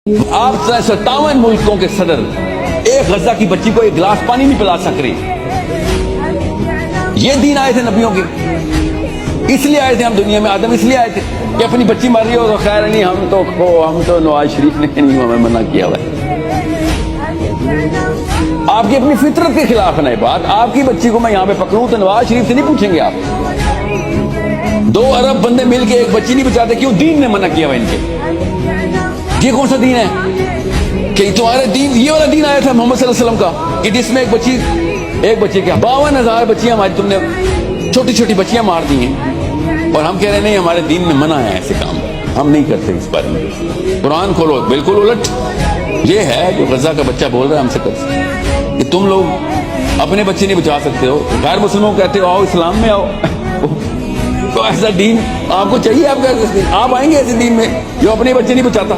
آپ 57 ملکوں کے صدر ایک غزہ کی بچی کو ایک گلاس پانی نہیں پلا سک رہے. یہ دین آئے تھے نبیوں کے, اس لیے آئے تھے ہم دنیا میں. آدم اس لیے آئے تھے کہ اپنی بچی مر رہی ہو تو خیر نہیں, ہم تو نواز شریف نے نہیں ہمیں منع کیا ہوا ہے. آپ کی اپنی فطرت کے خلاف ہے بات. آپ کی بچی کو میں یہاں پہ پکڑوں تو نواز شریف سے نہیں پوچھیں گے آپ. 2 ارب بندے مل کے ایک بچی نہیں بچاتے, کیوں؟ دین نے منع کیا ہوا ان کے. یہ کون سا دین ہے کہ تمہارے دین, یہ والا دین آیا تھا محمد صلی اللہ علیہ وسلم کا کہ جس میں ایک بچی کیا 52,000 بچیاں ہماری تم نے چھوٹی چھوٹی بچیاں مار دی ہیں, اور ہم کہہ رہے ہیں نہیں ہمارے دین میں منع ہے ایسے کام, ہم نہیں کرتے اس بارے میں. قرآن کھولو, بالکل الٹ یہ ہے جو غزہ کا بچہ بول رہا ہے ہم سے کہ تم لوگ اپنے بچے نہیں بچا سکتے ہو, غیر مسلموں کو کہتے ہو آؤ اسلام میں آؤ. تو ایسا دین آپ کو چاہیے؟ آپ آئیں گے ایسے دین میں جو اپنے بچے نہیں بچاتا؟